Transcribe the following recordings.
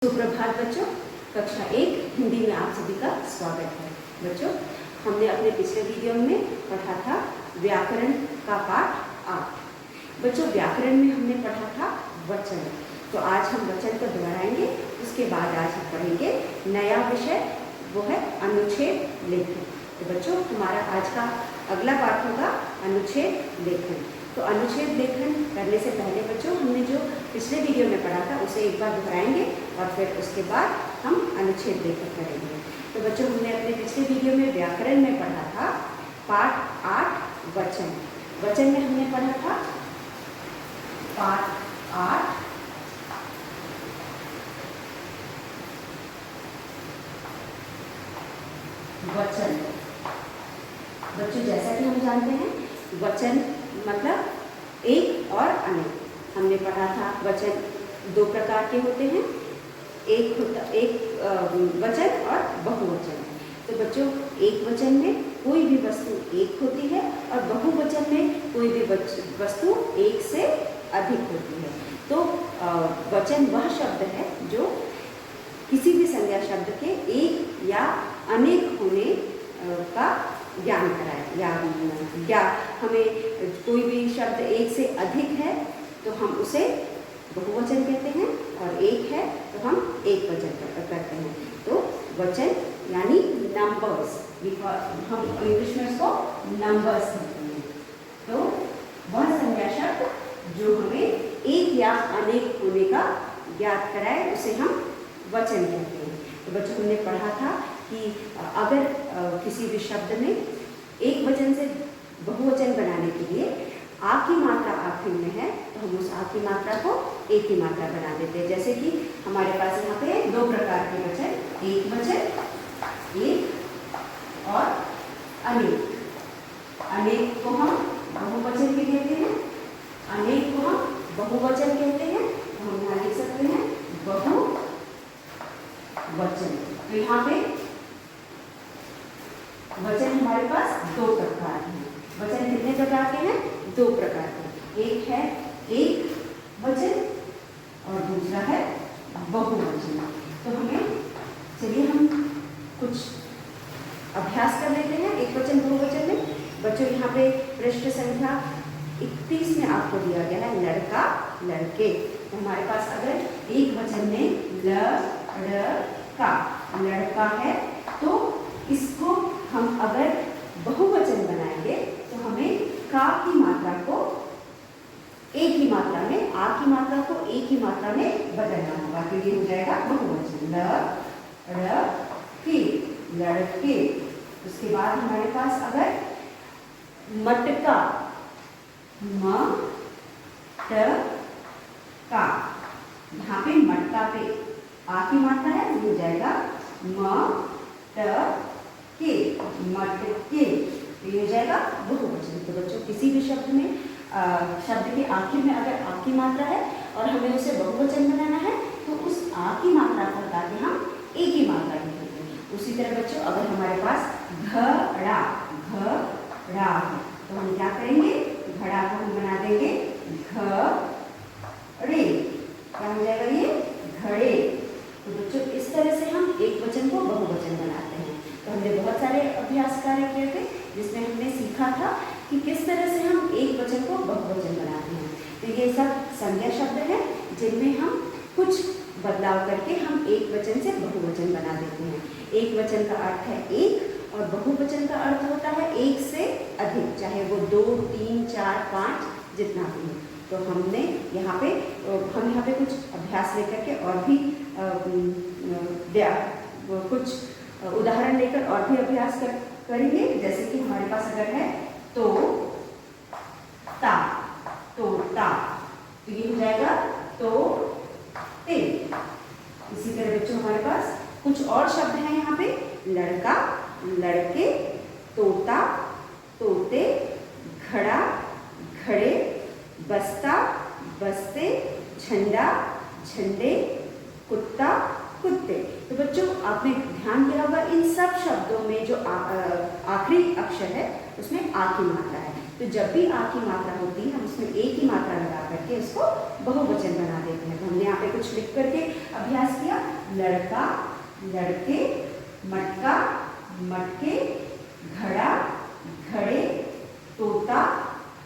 सुप्रभात बच्चों, कक्षा 1 हिंदी में आप सभी का स्वागत है। बच्चों, हमने अपने पिछले वीडियो में पढ़ा था व्याकरण का पाठ 8। बच्चों, व्याकरण में हमने पढ़ा था वचन, तो आज हम वचन को दोहराएंगे। उसके बाद आज हम पढ़ेंगे नया विषय, वो है अनुच्छेद लेखन। तो बच्चों, हमारा आज का अगला पाठ होगा अनुच्छेद लेखन। तो अनुच्छेद लेखन करने से पहले बच्चों, हमने जो पिछले वीडियो में पढ़ा था उसे एक बार दोहराएंगे और फिर उसके बाद हम अनुच्छेद लेखन करेंगे। तो बच्चों, हमने अपने पिछले वीडियो में व्याकरण में पढ़ा था पाठ 8 वचन। वचन में हमने पढ़ा था पाठ 8 वचन। बच्चों, जैसा कि हम जानते हैं वचन मतलब एक और अनेक। हमने पढ़ा था वचन 2 प्रकार के होते हैं, एक वचन और बहुवचन। तो बच्चों, एक वचन में कोई भी वस्तु एक होती है और बहुवचन में कोई भी वस्तु एक से अधिक होती है। तो वचन वह शब्द है जो किसी भी संज्ञा शब्द के एक या अनेक होने का ज्ञान कराए, या हमें कोई भी शब्द एक से अधिक है तो हम उसे बहुवचन कहते हैं, और एक है तो हम एक वचन करते हैं। तो वचन यानी नंबर्स, हम इंग्लिश में उसको नंबर्स कहते हैं। तो वह संज्ञा शब्द जो हमें एक या अनेक होने का ज्ञात कराए उसे हम वचन कहते हैं। तो बच्चों, हमने पढ़ा था कि अगर किसी भी शब्द में एक वचन से बहुवचन बनाने के लिए आ की मात्रा आखिर में है तो हम उस आ की मात्रा को एक की मात्रा बना देते हैं। जैसे कि हमारे पास यहाँ पे 2 प्रकार के वचन, एक वचन एक और अनेक। अनेक को हम बहुवचन भी कहते हैं, अनेक को हम बहुवचन कहते हैं। तो हम यहाँ लिख सकते हैं बहुवचन। तो यहाँ पे वचन हमारे पास 2 प्रकार के हैं। वचन कितने प्रकार के हैं? 2 प्रकार के। एक है एक वचन और दूसरा है बहुवचन। तो चलिए हम कुछ अभ्यास कर लेते हैं एक वचन बहुवचन में। बच्चों, यहाँ पे पृष्ठ संख्या 31 में आपको दिया गया है लड़का लड़के। तो हमारे पास अगर एक वचन में लड़का है तो इसको हम अगर बहुवचन बनाएंगे तो हमें का की मात्रा को एक ही मात्रा में, आ की मात्रा को एक ही मात्रा में बदलना होगा। तो ये हो जाएगा बहुवचन लड़के। उसके बाद हमारे पास अगर मटका यहाँ पे मटका पे आ की मात्रा है तो हो जाएगा मटके। तो ये हो जाएगा बहुवचन। तो बच्चों, किसी भी शब्द में शब्द के आखिर में अगर आ की मात्रा है और हमें उसे बहुवचन बनाना है तो उस आ की मात्रा को हटा के हम एक ही मात्रा लिखते हैं। उसी तरह बच्चों, अगर हमारे पास घड़ा है तो हम क्या करेंगे? घड़ा को हम बना देंगे घड़े। क्या हो जाएगा? ये घड़े। तो बच्चों, इस तरह से हम एक वचन को बहुवचन बनाते हैं। तो हमने बहुत सारे अभ्यास कार्य किए थे जिसमें हमने सीखा था कि किस तरह से हम एक वचन को बहुवचन बनाते हैं। तो ये सब संज्ञा शब्द हैं जिनमें हम कुछ बदलाव करके हम एक वचन से बहुवचन बना देते हैं। एक वचन का अर्थ है एक और बहुवचन का अर्थ होता है एक से अधिक, चाहे वो 2, 3, 4, 5 जितना भी हो। तो हम यहाँ पे कुछ अभ्यास लेकर के और भी कुछ उदाहरण लेकर और भी अभ्यास करेंगे। जैसे कि हमारे पास अगर है तोता, तो ये हो जाएगा ते। इसी तरह बच्चों, हमारे पास कुछ और शब्द हैं यहाँ पे, लड़का लड़के, तोता तोते, घड़ा घड़े, बस्ता बस्ते, झंडा झंडे, कुत्ता कुत्ते। तो बच्चों, आपने ध्यान दिया होगा इन सब शब्दों में जो आखिरी अक्षर है उसमें आ की मात्रा है। तो जब भी आ की मात्रा होती है हम उसमें ए की मात्रा लगा करके उसको बहुवचन बना देते हैं। तो हमने यहाँ पे कुछ लिख करके अभ्यास किया, लड़का, लड़के, मटका, मटके, घड़ा, घड़े, तोता,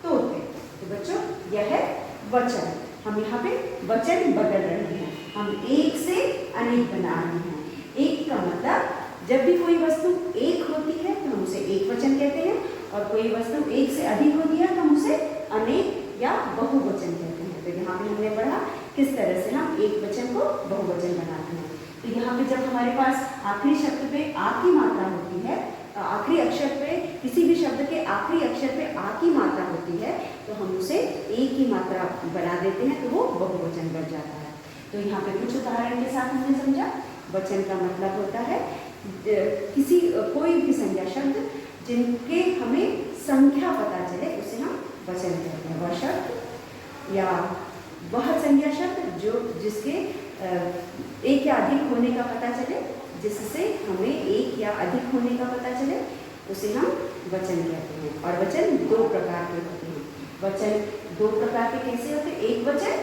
तोते। तो बच्चों यह है वचन। हम यहाँ पे वचन बदल रहे हैं, हम एक से अनेक बना रहे हैं। एक का मतलब जब भी कोई वस्तु एक होती है तो हम उसे एक वचन कहते हैं, और कोई वस्तु एक से अधिक होती है तो हम उसे अनेक या बहुवचन कहते हैं। तो यहाँ पे हमने पढ़ा किस तरह से हम एक वचन को बहुवचन बनाते हैं। तो यहाँ पे जब हमारे पास आखिरी शब्द पे आ की मात्रा होती है, आखिरी अक्षर पे, किसी भी शब्द के आखिरी अक्षर पे आ की मात्रा होती है तो हम उसे ए की मात्रा बना देते हैं, तो वो बहुवचन बन जाता है। तो यहाँ पे कुछ उदाहरण के साथ हमने समझा। वचन का मतलब होता है किसी कोई भी संज्ञा शब्द जिनके हमें संख्या पता चले उसे हम वचन कहते हैं। वह शब्द या वह संज्ञा शब्द जो जिसके एक या अधिक होने का पता चले, जिससे हमें एक या अधिक होने का पता चले, उसे हम वचन कहते हैं। और वचन दो प्रकार के होते हैं। वचन दो प्रकार के कैसे होते हैं? एक वचन,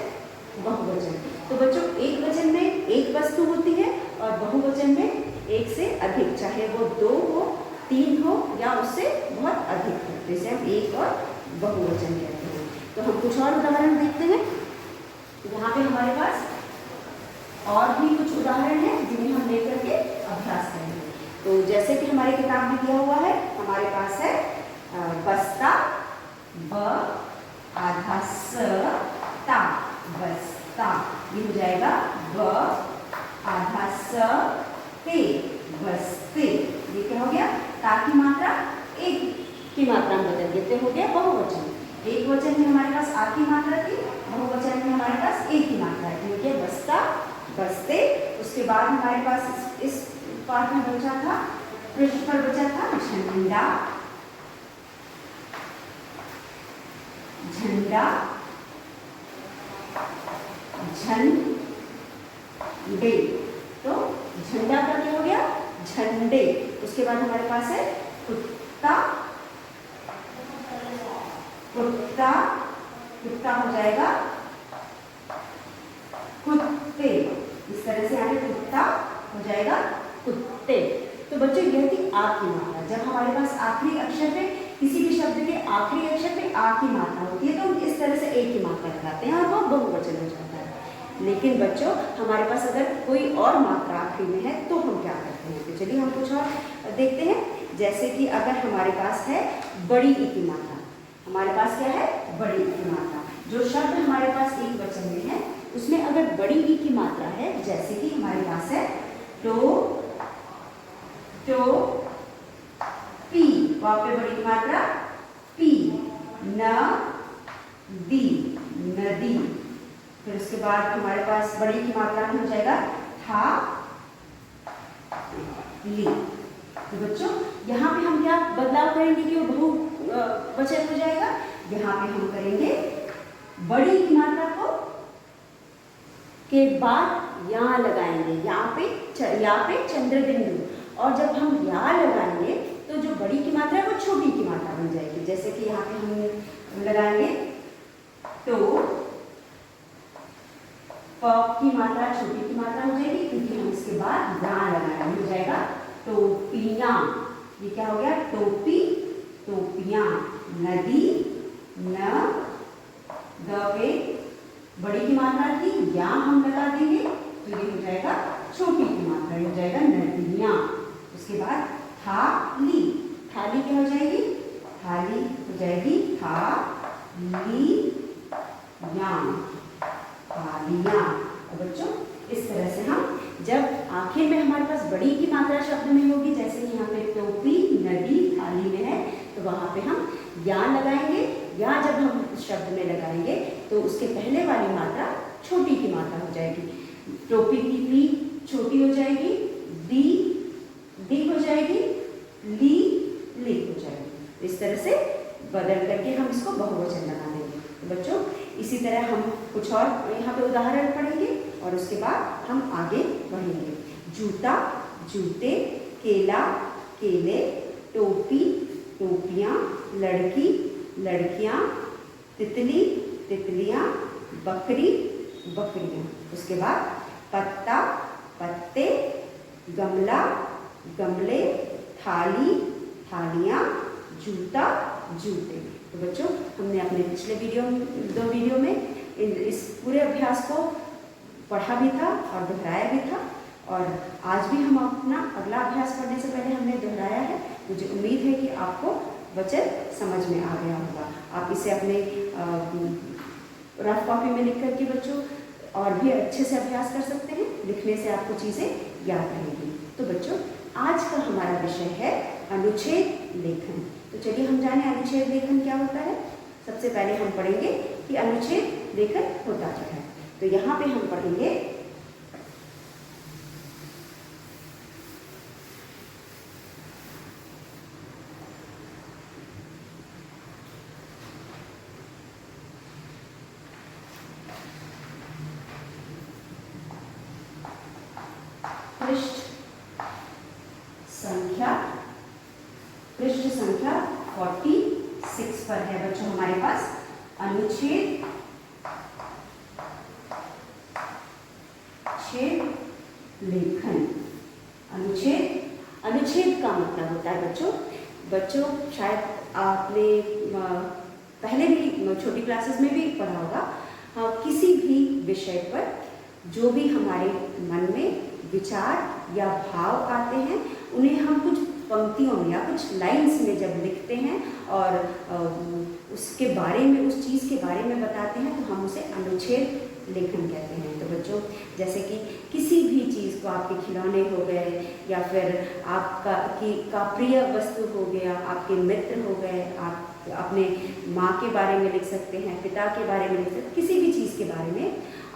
बहुवचन। तो बच्चों एक वचन में एक वस्तु होती है और बहुवचन में एक से अधिक, चाहे वो 2 हो, 3 हो या उससे बहुत अधिक हो, जैसे हम एक और बहुवचन कहते हैं। तो हम कुछ और उदाहरण देखते हैं। यहाँ पे हमारे पास और भी कुछ उदाहरण हैं जिन्हें हम लेकर के अभ्यास करेंगे। तो जैसे कि हमारी किताब में दिया हुआ है, हमारे पास है बस्ता, ब आधा स ता, बस्ता। ये हो जाएगा ब आधा स ते, बस्ते। ये क्या हो गया? ता की मात्रा एक की मात्रा में बदल देते, हो गया बहुवचन। एक वचन में हमारे पास आ की मात्रा थी, बहुवचन में हमारे पास एक की मात्रा थी, हो गया बस्ता, बस्ते। उसके बाद हमारे पास इस पाठ में बचा था, पृष्ठ पर बचा था झंडा, झंडा, झंडे। तो झंडा का क्या हो गया? झंडे। उसके बाद हमारे पास है कुत्ता, कुत्ता, कुत्ता हो जाएगा कुत्ते। इस तरह से यहाँ पे कुत्ता हो जाएगा कुत्ते। तो बच्चों यह थी आ की मात्रा। जब हमारे पास आखिरी अक्षर पे, किसी भी शब्द के आखिरी अक्षर पे आ की मात्रा होती है तो हम इस तरह से एक की मात्रा लगाते हैं और वो बहुवचन हो जाता है। लेकिन बच्चों हमारे पास अगर कोई और मात्रा आखिरी में है तो हम क्या करते हैं? तो चलिए हम कुछ और देखते हैं। जैसे कि अगर हमारे पास है बड़ी ई की मात्रा, हमारे पास क्या है? बड़ी ई की मात्रा। जो शब्द हमारे पास एक वचन में है उसमें अगर बड़ी ई की मात्रा है, जैसे कि हमारे पास है तो पी, वहां पे बड़ी की मात्रा पी, न दी, नदी। फिर उसके बाद हमारे पास बड़ी की मात्रा में हो जाएगा था, ली। तो बच्चों यहाँ पे हम क्या बदलाव करेंगे कि वो बहुवचन हो जाएगा? यहाँ पे हम करेंगे बड़ी की मात्रा को के बाद यहाँ लगाएंगे, यहाँ पे चंद्र बिंदु, और जब हम यहाँ लगाएंगे तो जो बड़ी की मात्रा है वो छोटी की मात्रा बन जाएगी। जैसे कि यहाँ पे हम लगाएंगे तो प की मात्रा छोटी की मात्रा हो जाएगी, क्योंकि हम इसके बाद यहाँ लगाएंगे, हो जाएगा टोपियाँ। ये क्या हो गया? टोपी, टोपियाँ। नदी, न द पे बड़ी की मात्रा थी, यहाँ हम लगा देंगे तो ये हो जाएगा छोटी की मात्रा, ये हो जाएगा नदियाँ। उसके बाद थाली, थाली क्या हो जाएगी? थाली हो जाएगी था ली या, थालियाँ। और बच्चों इस तरह से हम जब आखिर में हमारे पास बड़ी की मात्रा शब्द में होगी, जैसे कि यहाँ पे टोपी, नदी, थाली में है, तो वहाँ पे हम या लगाएंगे। या जब हम उस शब्द में लगाएंगे तो उसके पहले वाली मात्रा छोटी की मात्रा हो जाएगी। टोपी की ली छोटी हो जाएगी, दी हो जाएगी, ली हो जाएगी। इस तरह से बदल करके हम इसको बहुवचन बना देंगे। तो बच्चों इसी तरह हम कुछ और यहाँ पे उदाहरण पढ़ेंगे और उसके बाद हम आगे बढ़ेंगे। जूता, जूते, केला, केले, टोपी, टोपियाँ, लड़की, लड़कियाँ, तितली, तितलियाँ, बकरी, बकरियाँ। उसके बाद पत्ता, पत्ते, गमला, गमले, थाली, थालियाँ, जूता, जूते। तो बच्चों हमने अपने पिछले दो वीडियो में इस पूरे अभ्यास को पढ़ा भी था और दोहराया भी था, और आज भी हम अपना अगला अभ्यास करने से पहले हमने दोहराया है। मुझे उम्मीद है कि आपको वचन समझ में आ गया होगा। आप इसे अपने रफ कॉपी में लिख करके बच्चों और भी अच्छे से अभ्यास कर सकते हैं। लिखने से आपको चीज़ें याद रहेंगी। तो बच्चों आज का हमारा विषय है अनुच्छेद लेखन। तो चलिए हम जाने अनुच्छेद लेखन क्या होता है। सबसे पहले हम पढ़ेंगे कि अनुच्छेद लेखन होता क्या है। तो यहाँ पे हम पढ़ेंगे पृष्ठ संख्या 46 पर है बच्चों हमारे पास अनुच्छेद लेखन। अनुच्छेद का मतलब होता है बच्चों शायद आपने पहले भी छोटी क्लासेस में भी पढ़ा होगा। किसी भी विषय पर जो भी हमारे मन में विचार या भाव आते हैं उन्हें हम कुछ पंक्तियों में या कुछ लाइन्स में जब लिखते हैं और उसके बारे में, उस चीज़ के बारे में बताते हैं तो हम उसे अनुच्छेद लेखन कहते हैं। तो बच्चों जैसे कि किसी भी चीज़ को, आपके खिलौने हो गए या फिर आपका प्रिय वस्तु हो गया, आपके मित्र हो गए, आप अपने माँ के बारे में लिख सकते हैं, पिता के बारे में लिख सकते हैं। किसी भी चीज़ के बारे में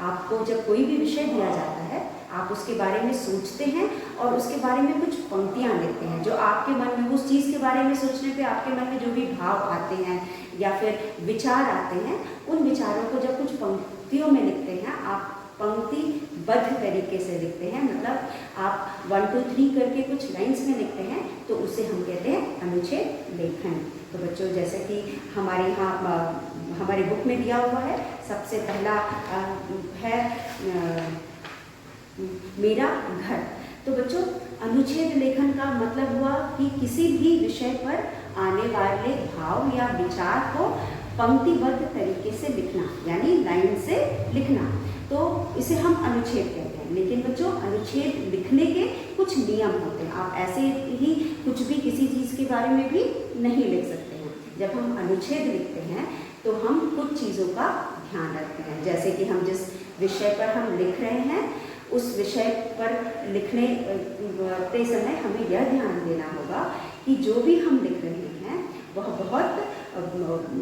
आपको जब कोई भी विषय दिया जाता है आप उसके बारे में सोचते हैं और उसके बारे में कुछ पंक्तियाँ लिखते हैं। जो आपके मन में, उस चीज़ के बारे में सोचने पे आपके मन में जो भी भाव आते हैं या फिर विचार आते हैं, उन विचारों को जब कुछ पंक्तियों में लिखते हैं, आप पंक्तिबद्ध तरीके से लिखते हैं, मतलब आप 1 2 3 करके कुछ लाइन्स में लिखते हैं, तो उसे हम कहते हैं अनुच्छेद लेखन। तो बच्चों जैसे कि हमारे यहाँ हमारी बुक में दिया हुआ है, सबसे पहला है मेरा घर। तो बच्चों अनुच्छेद लेखन का मतलब हुआ कि किसी भी विषय पर आने वाले भाव या विचार को पंक्तिबद्ध तरीके से लिखना, यानी लाइन से लिखना। तो इसे हम अनुच्छेद कहते हैं। लेकिन बच्चों अनुच्छेद लिखने के कुछ नियम होते हैं। आप ऐसे ही कुछ भी किसी चीज़ के बारे में भी नहीं लिख सकते हैं। जब हम अनुच्छेद लिखते हैं तो हम कुछ चीज़ों का ध्यान रखते हैं। जैसे कि हम जिस विषय पर हम लिख रहे हैं उस विषय पर लिखने के समय हमें यह ध्यान देना होगा कि जो भी हम लिख रहे हैं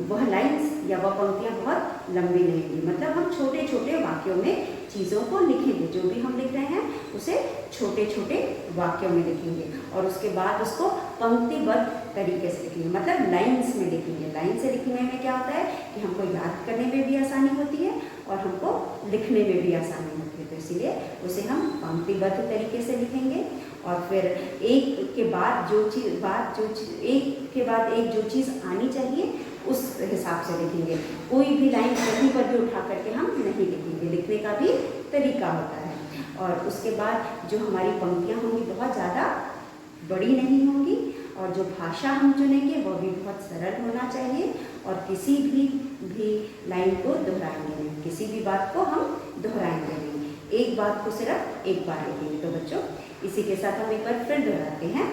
वह लाइन्स या वह पंक्तियाँ बहुत लंबी नहीं होंगी। मतलब हम छोटे छोटे वाक्यों में चीज़ों को लिखेंगे। जो भी हम लिख रहे हैं उसे छोटे छोटे वाक्यों में लिखेंगे और उसके बाद उसको पंक्तिबद्ध तरीके से लिखेंगे, मतलब लाइन्स में लिखेंगे। लाइन से लिखने में क्या होता है कि हमको याद करने में भी आसानी होती है और हमको लिखने में भी आसानी होती है। तो इसीलिए उसे हम पंक्तिबद्ध तरीके से लिखेंगे और फिर एक के बाद एक जो चीज़ आनी चाहिए उस हिसाब से लिखेंगे। कोई भी लाइन कहीं पर भी उठा करके हम नहीं लिखेंगे। लिखने का भी तरीका होता है। और उसके बाद जो हमारी पंक्तियाँ होंगी बहुत ज़्यादा बड़ी नहीं होंगी और जो भाषा हम चुनेंगे वह भी बहुत सरल होना चाहिए और किसी भी लाइन को दोहराएंगे नहीं, किसी भी बात को हम दोहराएंगे नहीं। एक बात को सिर्फ एक बार लिखेंगे। तो बच्चों इसी के साथ हम एक बार फिर दोहराते हैं।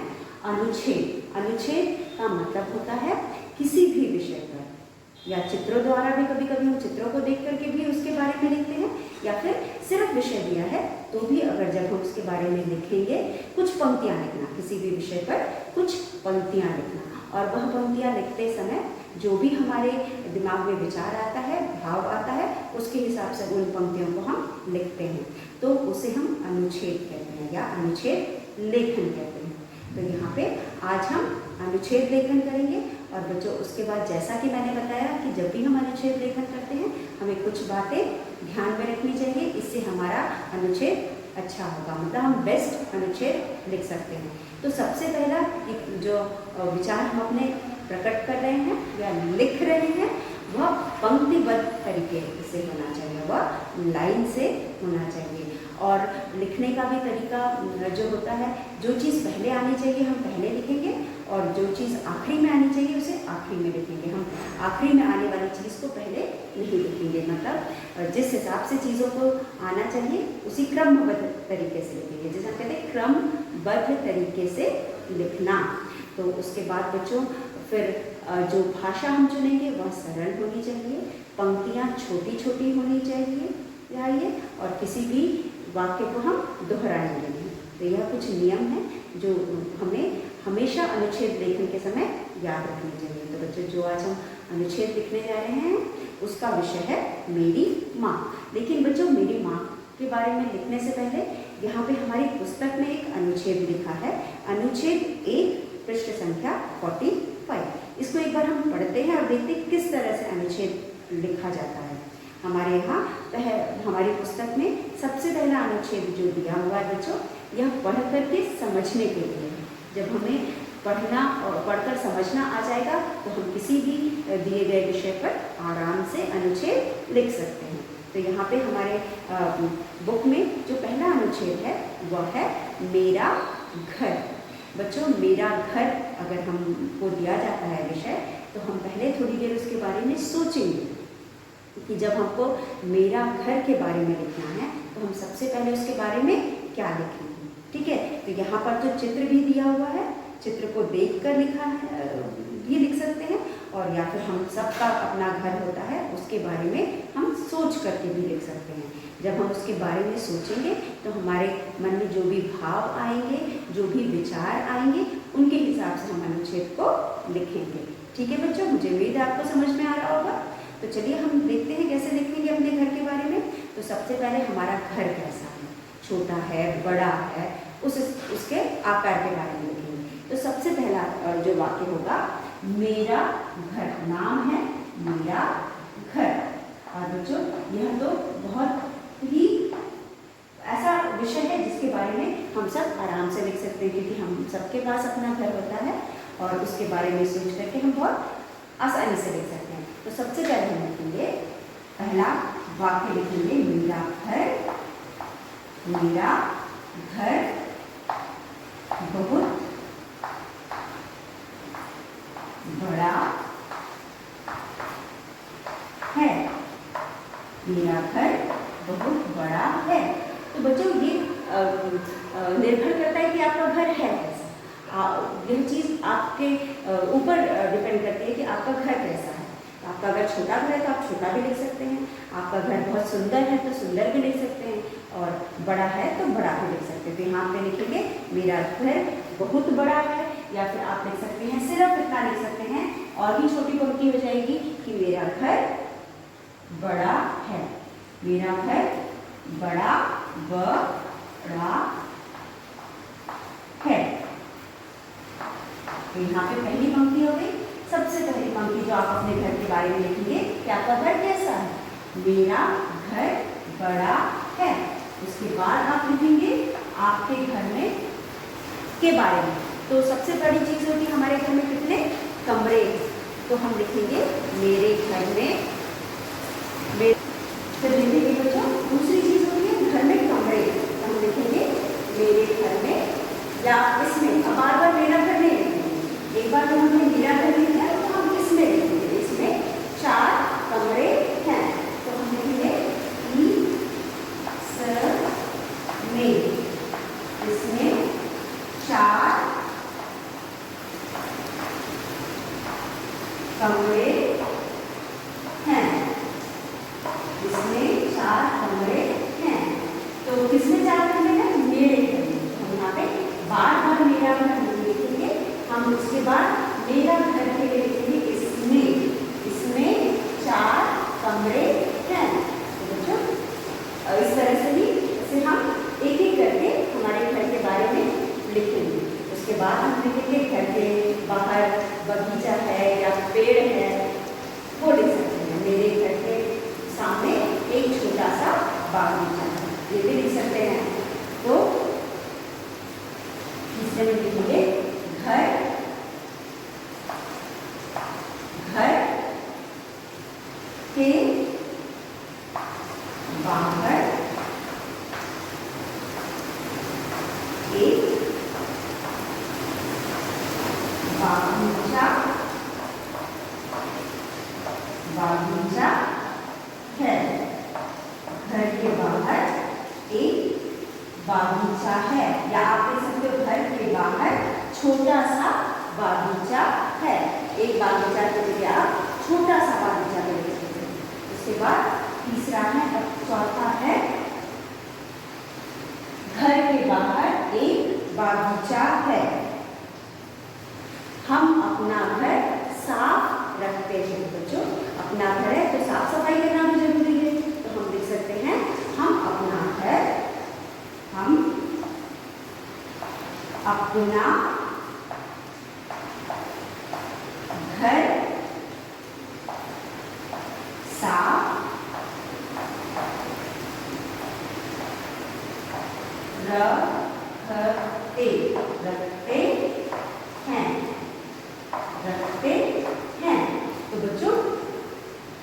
अनुच्छेद का मतलब होता है किसी भी विषय पर या चित्रों द्वारा भी, कभी कभी हम चित्रों को देख करके भी उसके बारे में लिखते हैं, या फिर सिर्फ विषय दिया है तो भी अगर जब हम उसके बारे में लिखेंगे कुछ पंक्तियाँ लिखना, किसी भी विषय पर कुछ पंक्तियाँ लिखना। और वह पंक्तियाँ लिखते समय जो भी हमारे दिमाग में विचार आता है, भाव आता है, उसके हिसाब से उन पंक्तियों को हम लिखते हैं। तो उसे हम अनुच्छेद कहते हैं या अनुच्छेद लेखन कहते हैं। तो यहाँ पे आज हम अनुच्छेद लेखन करेंगे। और बच्चों उसके बाद जैसा कि मैंने बताया कि जब भी हम अनुच्छेद लेखन करते हैं हमें कुछ बातें ध्यान में रखनी चाहिए, इससे हमारा अनुच्छेद अच्छा होगा, मतलब हम बेस्ट अनुच्छेद लिख सकते हैं। तो सबसे पहला जो विचार हम अपने प्रकट कर रहे हैं या लिख रहे हैं वह पंक्तिबद्ध तरीके से होना चाहिए, वह लाइन से होना चाहिए। और लिखने का भी तरीका जो होता है, जो चीज़ पहले आनी चाहिए हम पहले लिखेंगे और जो चीज़ आखिरी में आनी चाहिए उसे आखिरी में लिखेंगे। हम आखिरी में आने वाली चीज़ को पहले नहीं लिखेंगे, मतलब जिस हिसाब से चीज़ों को आना चाहिए उसी क्रमबद्ध तरीके से लिखेंगे, जैसे हम कहते हैं क्रमबद्ध तरीके से लिखना। तो उसके बाद बच्चों फिर जो भाषा हम चुनेंगे वह सरल होनी चाहिए, पंक्तियाँ छोटी छोटी होनी चाहिए और किसी भी वाक्य को हम दोहराएंगे नहीं। तो यह कुछ नियम है जो हमें हमेशा अनुच्छेद लेखन के समय याद रखने चाहिए। तो बच्चों जो आज हम अनुच्छेद लिखने जा रहे हैं उसका विषय है मेरी माँ। लेकिन बच्चों मेरी माँ के बारे में लिखने से पहले यहाँ पे हमारी पुस्तक में एक अनुच्छेद लिखा है, अनुच्छेद 1 पृष्ठ संख्या 45। इसको एक बार हम पढ़ते हैं और देखते हैं किस तरह से अनुच्छेद लिखा जाता है। हमारे यहाँ हमारी पुस्तक में सबसे पहला अनुच्छेद जो दिया हुआ है बच्चों, यह पढ़ करके समझने के लिए है। जब हमें पढ़ना और पढ़कर समझना आ जाएगा तो हम किसी भी दिए गए विषय पर आराम से अनुच्छेद लिख सकते हैं। तो यहाँ पे हमारे बुक में जो पहला अनुच्छेद है वह है मेरा घर। बच्चों मेरा घर अगर हमको दिया जाता है विषय तो हम पहले थोड़ी देर उसके बारे में सोचेंगे कि जब हमको मेरा घर के बारे में लिखना है तो हम सबसे पहले उसके बारे में क्या लिखेंगे। ठीक है, तो यहाँ पर तो चित्र भी दिया हुआ है, चित्र को देखकर लिखा है भी लिख सकते हैं और या फिर हम सबका अपना घर होता है उसके बारे में हम सोच करके भी लिख सकते हैं। जब हम उसके बारे में सोचेंगे तो हमारे मन में जो भी भाव आएंगे, जो भी विचार आएंगे, उनके हिसाब से हम अनुच्छेद को लिखेंगे। ठीक है बच्चों, मुझे उम्मीद है आपको समझ में आ रहा होगा। तो चलिए हम देखते हैं कैसे लिखेंगे अपने घर के बारे में। तो सबसे पहले हमारा घर कैसा है, छोटा है, बड़ा है, उसके आकार के बारे में लिखेंगे। तो सबसे पहला जो वाक्य होगा मेरा घर, नाम है मेरा घर। और बच्चों यह तो बहुत ही ऐसा विषय है जिसके बारे में हम सब आराम से लिख सकते हैं, क्योंकि हम सबके पास अपना घर होता है और उसके बारे में सोच करके हम बहुत आसानी से लिख सकते हैं। तो सबसे पहले हम लिखेंगे, पहला वाक्य लिखेंगे मेरा घर। मेरा घर बहुत बड़ा है। मेरा घर बहुत बड़ा है। तो बच्चों ये निर्भर करता है कि आपका घर है कैसा। यह चीज़ आपके ऊपर डिपेंड करती है कि आपका घर कैसा है। आपका अगर छोटा घर है तो आप छोटा भी लिख सकते हैं, आपका घर बहुत सुंदर है तो सुंदर भी लिख सकते हैं, और बड़ा है तो बड़ा भी लिख सकते हैं। तो यहाँ पे लिखेंगे मेरा घर बहुत बड़ा है, या फिर आप लिख सकते हैं सिर्फ इतना लिख सकते हैं और भी छोटी पंक्ति हो जाएगी कि मेरा घर बड़ा है। मेरा घर बड़ा है। तो यहाँ पे पहली पंक्ति हो गई। सबसे पहली पंक्ति जो आप अपने घर के बारे में लिखेंगे कि आपका घर कैसा है, मेरा घर बड़ा है। उसके बाद आप लिखेंगे आपके घर में के बारे में। तो सबसे बड़ी चीज़ होती है हमारे घर में कितने कमरे, तो हम लिखेंगे मेरे घर में। फिर लिखेंगे बच्चों दूसरी चीज़ होती है घर में कमरे, तो हम लिखेंगे मेरे घर में, या इसमें। अब बार बार मेरा घर नहीं लिखेंगे, एक बार जब हमने मेरा घर लिखा है तो हम इसमें लिखेंगे। इसमें 4 कमरे हैं, तो हम लिखेंगे में। इसमें 4 कमरे हैं। इसमें 4 कमरे हैं। तो किसमें 4 कमरे हैं, मेरे घर में। हम यहाँ पे बार बार मेरा घर नहीं लिखेंगे, हम उसके बाद मेरा घर के लिए लिखेंगे इसमें 4 कमरे हैं। तो बच्चों इस तरह से ही इसे हम एक एक करके हमारे घर के बारे में लिखेंगे। उसके बाद हम लिखेंगे घर के बाहर बगीचा है या पेड़ है, वो लिख सकते हैं। मेरे घर के सामने एक छोटा सा बागीचा है, ये भी लिख सकते हैं। तो तीसरे में लिखेंगे घर बागीचा है, या आप देख सकते हो घर के बाहर छोटा सा बागीचा है। एक बागीचा के लिए आप छोटा सा बागीचा ले सकते हैं। उसके बाद तीसरा है, चौथा है घर के बाहर एक बागीचा है। हम अपना घर साफ रखते हैं। बच्चों, अपना घर है तो साफ सफाई करना भी जरूरी है। तो हम लिख सकते हैं हम अपना घर साफ रखते हैं। तो बच्चों,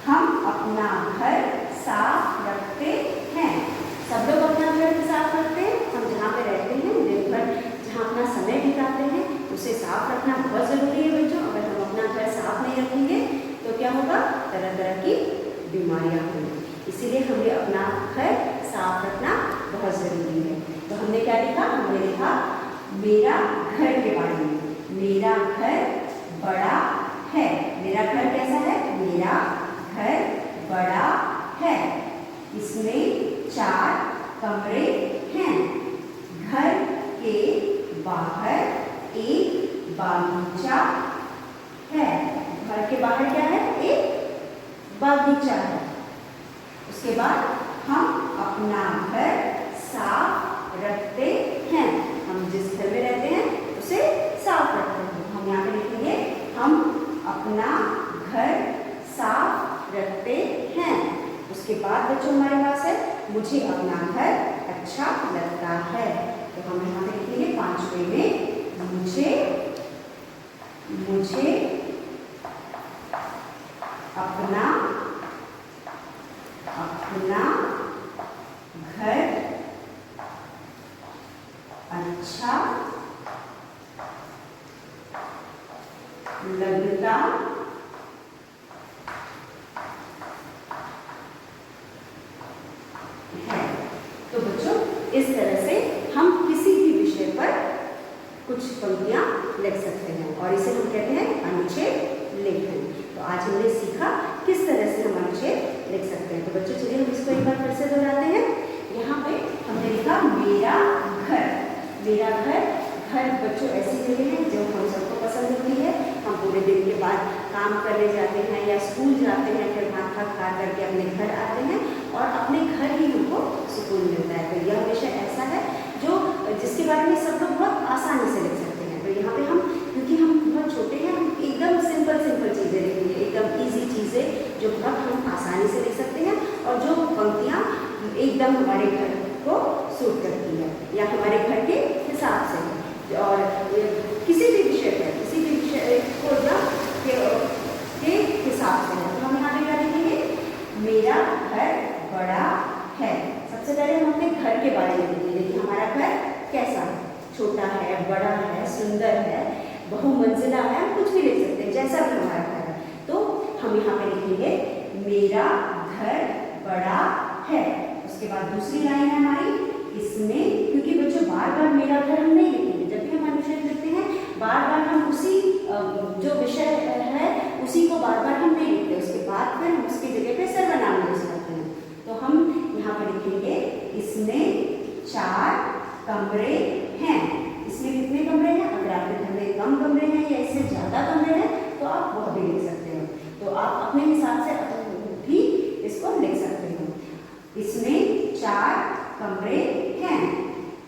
हम अपना घर साफ रखते हैं। सब लोग अपना घर साफ रखते हैं। हम जहाँ पे रहते हैं, दिन भर जहाँ अपना समय बिताते हैं, उसे साफ रखना बहुत ज़रूरी है बच्चों। अगर हम अपना घर साफ नहीं रखेंगे तो क्या होगा? तरह तरह की बीमारियाँ होंगी। इसीलिए हमें अपना घर साफ रखना बहुत ज़रूरी है। तो हमने क्या लिखा? हमने लिखा मेरा घर के बारे में। मेरा घर बड़ा है। मेरा घर कैसा है? मेरा घर बड़ा है। इसमें 4 कमरे हैं। घर के बाहर एक बागीचा है। घर के बाहर क्या है? एक बागीचा है। उसके बाद हम अपना घर साफ रखते हैं। हम जिस घर में रहते हैं उसे साफ रखते हैं। हम यहाँ पे लिखेंगे हम अपना घर साफ रखते हैं। उसके बाद बच्चों हमारे पास है मुझे अपना घर अच्छा लगता है। तो हम यहाँ पे लिखेंगे 5वें में मुझे अपना घर अच्छा लगता है। तो बच्चों, इस तरह से हम किसी भी विषय पर कुछ पंक्तियां लिख सकते हैं और इसे हम कहते हैं अनुच्छेद लेखन। तो आज हमने सीखा किस तरह से हम अनुच्छेद लिख सकते हैं। तो बच्चों, चलिए हम इसको एक बार फिर से दोहराते हैं। यहाँ पे हमने लिखा मेरा घर। मेरा घर बच्चों ऐसी जगह है जो हम सबको पसंद होती है। हम पूरे दिन के बाद काम करने जाते हैं या स्कूल जाते हैं, फिर वहाँ थक खा करके अपने घर आते हैं और अपने घर ही हमको सुकून मिलता है। तो यह विषय ऐसा है जो जिसके बारे में सब लोग बहुत आसानी से लिख सकते हैं। तो यहाँ पे हम, क्योंकि हम बहुत छोटे हैं, हम एकदम सिंपल चीज़ें लिखेंगे, एकदम ईजी चीज़ें जो बहुत हम आसानी से लिख सकते हैं और जो पंक्तियाँ एकदम हमारे घर को सूट करती है या हमारे घर के हिसाब से। और किसी भी विषय को के हिसाब से है। तो हम यहाँ पे क्या लिखेंगे? मेरा घर बड़ा है। सबसे पहले हम अपने घर के बारे में लिखेंगे कि हमारा घर कैसा है, छोटा है, बड़ा है, सुंदर है, बहुमंजिला है, हम कुछ भी लिख सकते हैं, जैसा भी हमारा घर है। तो हम यहाँ पे लिखेंगे मेरा घर बड़ा है। उसके बाद दूसरी लाइन है हमारी, इसमें, क्योंकि बच्चों बार बार मेरा घर हम नहीं लिखेंगे। जब भी हम अनुच्छेद लिखते हैं बार बार हम उसी जो विषय है उसी को बार बार हम नहीं लिखते, उसके बाद फिर हम उसकी जगह पे सर्वनाम यूज करते हैं। तो हम यहाँ पर लिखेंगे इसमें 4 कमरे हैं। इसमें कितने कमरे हैं? अगर आपके घर में कम कमरे हैं या इससे ज़्यादा कमरे हैं तो आप वह भी लिख सकते हो। तो आप अपने हिसाब से भी इसको लिख सकते हो। इसमें 4 कमरे हैं।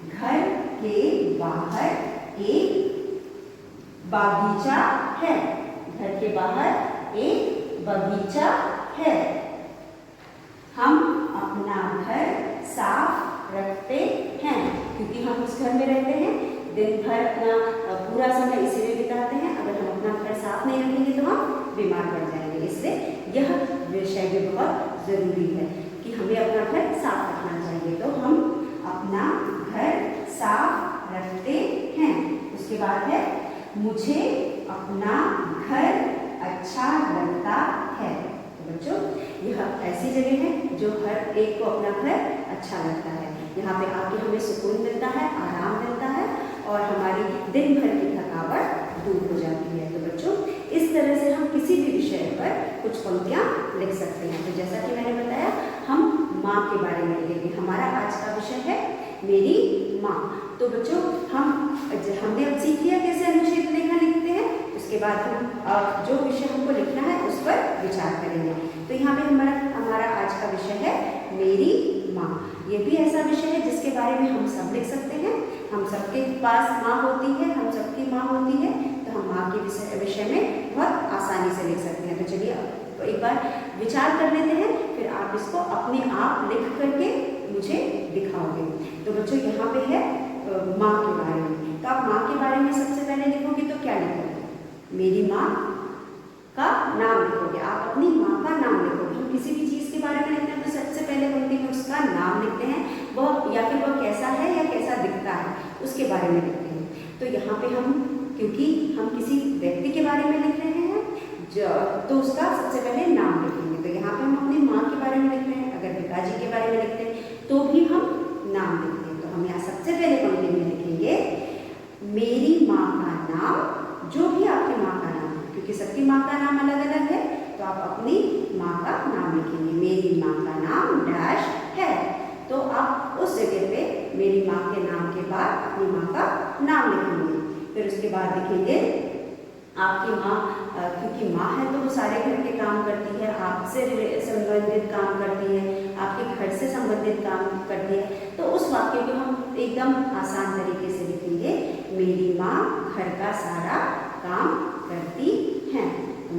घर के बाहर एक बागीचा है। घर के बाहर एक बगीचा है। हम अपना घर साफ रखते हैं, क्योंकि हम उस घर में रहते हैं, दिन भर अपना पूरा समय इसी में बिताते हैं। अगर हम अपना घर साफ नहीं रखेंगे तो हम बीमार पड़ जाएंगे। इसलिए यह विषय भी बहुत ज़रूरी है कि हमें अपना घर साफ रखना चाहिए। तो हम अपना घर साफ रखते हैं। उसके बाद है मुझे अपना घर अच्छा लगता है। तो बच्चों, यह ऐसी जगह है जो हर एक को अपना घर अच्छा लगता है। यहाँ पे आके हमें सुकून मिलता है, आराम मिलता है और हमारी दिन भर की थकावट दूर हो जाती है। तो बच्चों, इस तरह से हम किसी भी विषय पर कुछ पंक्तियाँ लिख सकते हैं। तो जैसा कि मैंने बताया, हम माँ के बारे में लिखेंगे। हमारा आज का विषय है मेरी माँ। तो बच्चों, हमने अब सीख लिया कैसे अनुच्छेद रेखा लिखते हैं। उसके बाद हम जो विषय हमको लिखना है उस पर विचार करेंगे। तो यहाँ पे हमारा आज का विषय है मेरी माँ। ये भी ऐसा विषय है जिसके बारे में हम सब लिख सकते हैं। हम सबके पास माँ होती है, हम सबकी माँ होती है, तो हम माँ के विषय में बहुत आसानी से लिख सकते हैं। तो चलिए एक बार विचार कर लेते हैं, फिर आप इसको अपने आप लिख करके मुझे दिखाओगे। तो बच्चों, यहाँ पे है माँ के बारे में। तो आप माँ के बारे में सबसे पहले लिखोगे तो क्या लिखोगे? मेरी माँ का नाम लिखोगे। आप अपनी माँ का नाम लिखोगे। हम किसी भी चीज़ के बारे में लिखते हैं तो सबसे पहले पंक्ति में उसका नाम लिखते हैं, वह या फिर वह कैसा है या कैसा दिखता है उसके बारे में लिखते हैं। तो यहाँ पे क्योंकि हम किसी व्यक्ति के बारे में लिख रहे हैं तो उसका सबसे पहले नाम लिखेंगे। तो यहाँ पे हम अपनी माँ के बारे में लिख रहे हैं, अगर पिताजी के बारे में लिखते हैं तो भी हम नाम लिखते हैं। तो हम यहाँ सबसे पहले पंक्ति में लिखेंगे मेरी माँ का नाम, जो भी आपकी माँ का नाम है, क्योंकि सबकी माँ का नाम अलग अलग है, तो आप अपनी माँ का नाम लिखेंगे। मेरी माँ का नाम डैश है। तो आप उस जगह पे मेरी माँ के नाम के बाद अपनी माँ का नाम लिखेंगे। फिर उसके बाद लिखेंगे आपकी माँ, क्योंकि माँ है तो वो सारे घर के काम करती है, आपसे संबंधित काम करती है, आपके घर से संबंधित काम करती है। तो उस वाक्य को हम एकदम आसान तरीके से लिखेंगे, मेरी माँ घर का सारा काम करती है।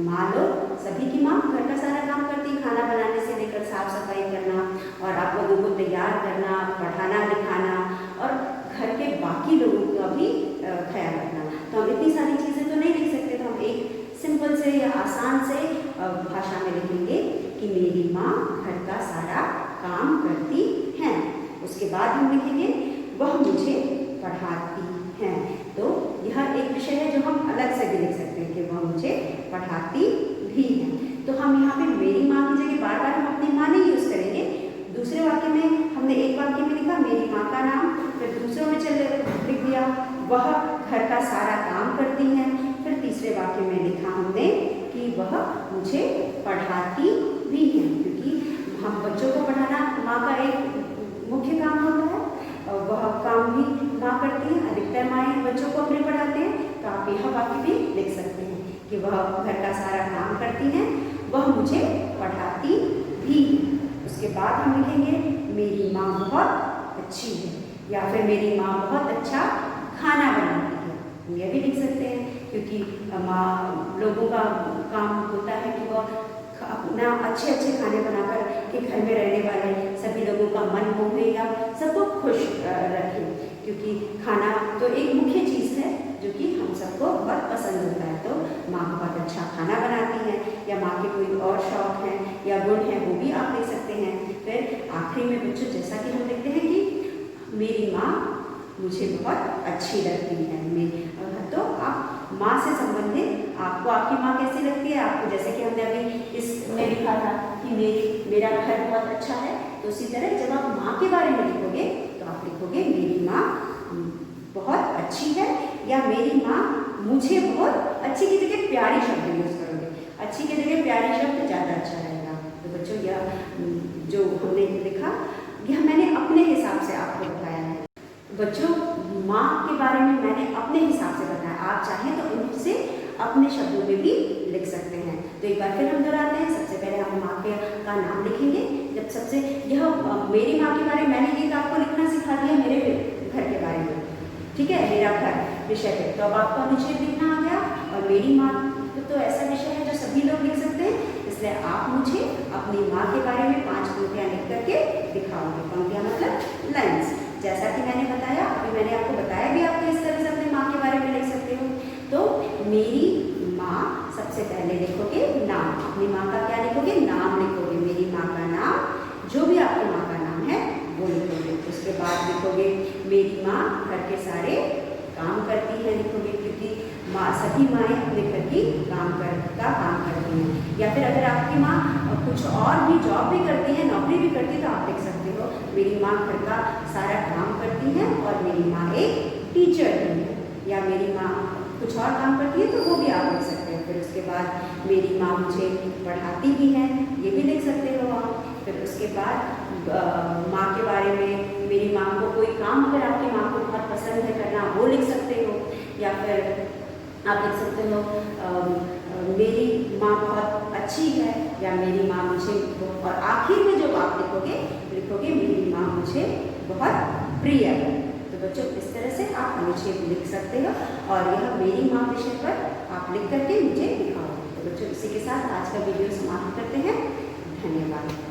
माँ लोग, सभी की माँ घर का सारा काम करती है, खाना बनाने से लेकर साफ सफाई करना और आप लोगों को तैयार करना, पढ़ाना लिखाना और घर के बाकी लोगों का भी ख्याल रखना। तो हम इतनी सारी चीज़ें तो नहीं लिख सकते, तो हम एक सिंपल से या आसान से भाषा में लिखेंगे कि मेरी माँ घर का सारा काम करती है। उसके बाद हम लिखेंगे वह मुझे पढ़ाती है। तो यह एक विषय है जो हम अलग से भी लिख सकते हैं कि वह मुझे पढ़ाती भी है। तो हम यहाँ पे मेरी माँ की जगह बार बार हम अपनी माँ नहीं यूज़ करेंगे। दूसरे वाक्य में हमने एक वाक्य में लिखा मेरी माँ का नाम, फिर दूसरों में लिख दिया वह घर का सारा काम करती है, फिर तीसरे वाक्य में लिखा हमने कि वह मुझे पढ़ाती भी है, क्योंकि हम बच्चों को पढ़ाना माँ का एक मुख्य काम होता है और वह काम भी माँ करती है। अधिकतर माएँ बच्चों को अपने पढ़ाते हैं। तो आप यह वाक्य भी लिख सकते हैं कि वह घर का सारा काम करती हैं, वह मुझे पढ़ाती भी है। उसके बाद हम लिखेंगे मेरी माँ बहुत अच्छी है या फिर मेरी माँ बहुत अच्छा खाना बनाती है। हम यह भी लिख सकते हैं क्योंकि माँ लोगों का काम होता है कि वह अपना अच्छे अच्छे खाने बनाकर के घर में रहने वाले सभी लोगों का मन मोहे या सबको खुश रखें, क्योंकि खाना तो एक मुख्य चीज़ है जो कि हम सबको बहुत पसंद होता है। तो माँ बहुत अच्छा खाना बनाती है या माँ के कोई और शौक हैं या गुण हैं वो भी आप लिख सकते हैं। फिर आखिरी में बच्चों जैसा कि हम लिखते हैं कि मेरी माँ मुझे बहुत अच्छी लगती है। तो आप माँ से संबंधित आपको आपकी माँ कैसी लगती है, आपको जैसे कि हमने अभी इसमें लिखा था कि मेरा घर बहुत अच्छा है, तो उसी तरह जब आप माँ के बारे में लिखोगे तो आप लिखोगे मेरी माँ बहुत अच्छी है या मेरी माँ मुझे बहुत अच्छी की जगह प्यारी शब्द यूज़ करोगे। अच्छी की जगह प्यारी शब्द ज़्यादा अच्छा रहेगा। तो बच्चों यह जो हमने लिखा यह मैंने अपने हिसाब से आपको बताया है। बच्चों माँ के बारे में मैंने अपने हिसाब से बताया, आप चाहें तो उनसे अपने शब्दों में भी लिख सकते हैं। तो एक बार फिर हम दोहराते हैं। सबसे पहले हम माँ का नाम लिखेंगे। जब सबसे यह मेरी माँ के बारे में मैंने ये आपको लिखना सिखा दिया मेरे घर के बारे में, ठीक है, मेरा घर विषय पे। तो अब आपको अनुच्छेद लिखना आ गया और मेरी माँ तो ऐसा विषय है जो सभी लोग लिख सकते हैं, इसलिए आप मुझे अपनी माँ के बारे में 5 पंक्तियाँ लिख करके दिखाओगे। पंक्तियाँ मतलब लाइन्स। जैसा कि मैंने बताया, अभी मैंने आपको बताया भी, आप किस तरह से अपनी माँ के बारे में लिख सकते हो। तो मेरी माँ सबसे पहले लिखोगे नाम, अपनी माँ का क्या लिखोगे, नाम लिखोगे। मेरी माँ का नाम, जो भी आपकी माँ का नाम है वो लिखोगे। उसके बाद लिखोगे मेरी माँ घर के सारे काम करती है, लिखोगे, क्योंकि माँ सभी माएँ अपने घर की काम करती हैं। या फिर अगर आपकी माँ कुछ और भी जॉब भी करती है, नौकरी भी करती है, तो आप लिख सकते हो मेरी माँ घर का सारा काम करती है और मेरी माँ एक टीचर भी है। या मेरी माँ कुछ और काम करती है तो वो भी आप लिख सकते हो। फिर उसके बाद मेरी माँ मुझे पढ़ाती भी है, ये भी लिख सकते हो आप। फिर उसके बाद माँ के बारे में, मेरी माँ को कोई काम अगर आपकी माँ को बहुत पसंद है करना, वो लिख सकते हो। या फिर आप लिख सकते हो मेरी माँ बहुत अच्छी है, या मेरी माँ मुझे, और आखिर में जो आप लिखोगे मेरी माँ मुझे बहुत प्रिय है। तो बच्चों इस तरह से आप अनुच्छेद लिख सकते हो और यह मेरी माँ विषय पर आप लिख करके मुझे दिखाओ। तो बच्चों इसी के साथ आज का वीडियो समाप्त करते हैं। धन्यवाद।